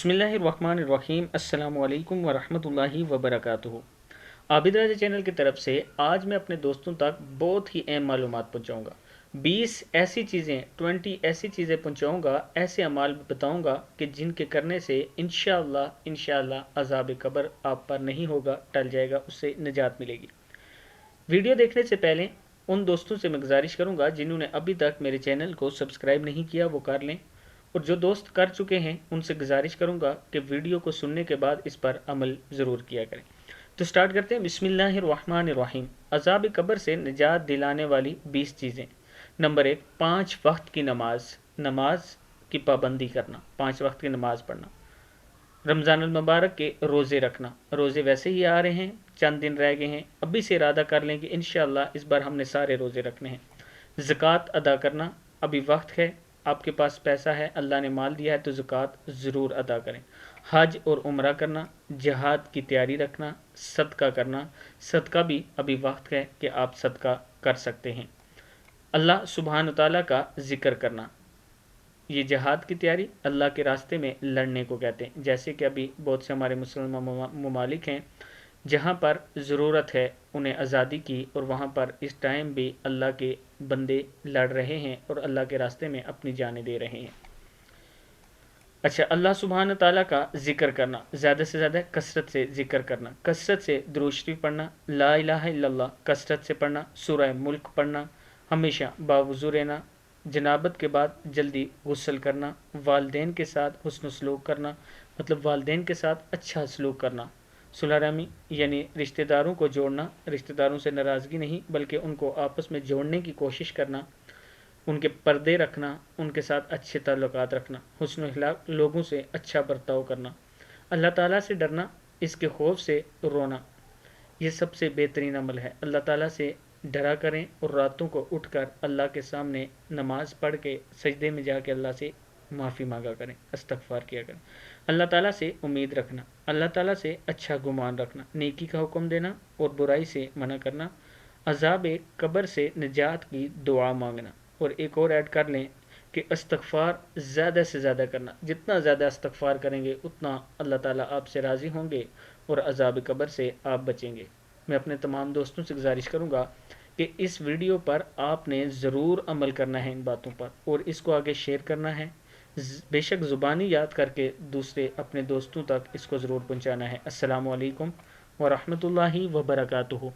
बिस्मिल्लाहिर्रहमानिर्रहीम अस्सलाम वालेकुम वरहमतुल्लाहि वबरकातुहू। आबिद राजा चैनल की तरफ से आज मैं अपने दोस्तों तक बहुत ही अहम मालूमात पहुँचाऊँगा। 20 ऐसी चीज़ें 20 ऐसी चीज़ें पहुँचाऊँगा, ऐसे अमाल बताऊँगा कि जिनके करने से इंशाअल्लाह अज़ाब कब्र आप पर नहीं होगा, टल जाएगा, उससे निजात मिलेगी। वीडियो देखने से पहले उन दोस्तों से मैं गुजारिश करूँगा जिन्होंने अभी तक मेरे चैनल को सब्सक्राइब नहीं किया वो कर लें, और जो दोस्त कर चुके हैं उनसे गुजारिश करूँगा कि वीडियो को सुनने के बाद इस पर अमल ज़रूर किया करें। तो स्टार्ट करते हैं। बिस्मिल्लाहिर्रहमानिर्रहीम। अज़ाब कब्र से निजात दिलाने वाली 20 चीज़ें। नंबर 1, 5 वक्त की नमाज की पाबंदी करना, 5 वक्त की नमाज पढ़ना। रमज़ान मुबारक के रोज़े रखना, रोज़े वैसे ही आ रहे हैं, चंद दिन रह गए हैं, अभी से इरादा कर लें कि इंशाअल्लाह इस बार हमने सारे रोज़े रखने हैं। ज़कात अदा करना, अभी वक्त है, आपके पास पैसा है, अल्लाह ने माल दिया है तो ज़कात ज़रूर अदा करें। हज और उम्रा करना, जिहाद की तैयारी रखना, सदका करना, सदका भी अभी वक्त है कि आप सदका कर सकते हैं। अल्लाह सुब्हान तआला का ज़िक्र करना, ये जिहाद की तैयारी अल्लाह के रास्ते में लड़ने को कहते हैं। जैसे कि अभी बहुत से हमारे मुसलमान ममालिक हैं जहाँ पर ज़रूरत है उन्हें आज़ादी की, और वहाँ पर इस टाइम भी अल्लाह के बंदे लड़ रहे हैं और अल्लाह के रास्ते में अपनी जानें दे रहे हैं। अच्छा, अल्लाह सुब्हान ताला का ज़िक्र करना, ज़्यादा से ज़्यादा कसरत से ज़िक्र करना, कसरत से दुरूद शरीफ पढ़ना, ला इलाहा इल्लल्लाह कसरत से पढ़ना, सूरह मुल्क पढ़ना, हमेशा बावुज़ू रहना, जनाबत के बाद जल्दी गुस्ल करना, वालदेन के साथ हुस्न सलूक करना, मतलब वालदेन के साथ अच्छा सलूक करना, सुलह रहमी यानी रिश्तेदारों को जोड़ना, रिश्तेदारों से नाराज़गी नहीं बल्कि उनको आपस में जोड़ने की कोशिश करना, उनके पर्दे रखना, उनके साथ अच्छे ताल्लुकात रखना, हुस्न अखलाक, लोगों से अच्छा बर्ताव करना, अल्लाह ताला से डरना, इसके खौफ से रोना, ये सबसे बेहतरीन अमल है। अल्लाह ताला से डरा करें और रातों को उठकर अल्लाह के सामने नमाज पढ़ के सजदे में जाके अल्लाह से माफ़ी मांगा करें, इस्तग़फ़ार किया करें। अल्लाह ताला से उम्मीद रखना, अल्लाह ताला से अच्छा गुमान रखना, नेकी का हुक्म देना और बुराई से मना करना, अज़ाब कब्र से निजात की दुआ मांगना। और एक और ऐड कर लें कि इस्तग़फ़ार ज़्यादा से ज़्यादा करना, जितना ज़्यादा इस्तग़फ़ार करेंगे उतना अल्लाह ताला आपसे राज़ी होंगे और अज़ाब कब्र से आप बचेंगे। मैं अपने तमाम दोस्तों से गुजारिश करूँगा कि इस वीडियो पर आपने ज़रूर अमल करना है इन बातों पर, और इसको आगे शेयर करना है, बेशक ज़ुबानी याद करके दूसरे अपने दोस्तों तक इसको ज़रूर पहुँचाना है। अस्सलामु अलैकुम व रहमतुल्लाहि व बरकातुहू।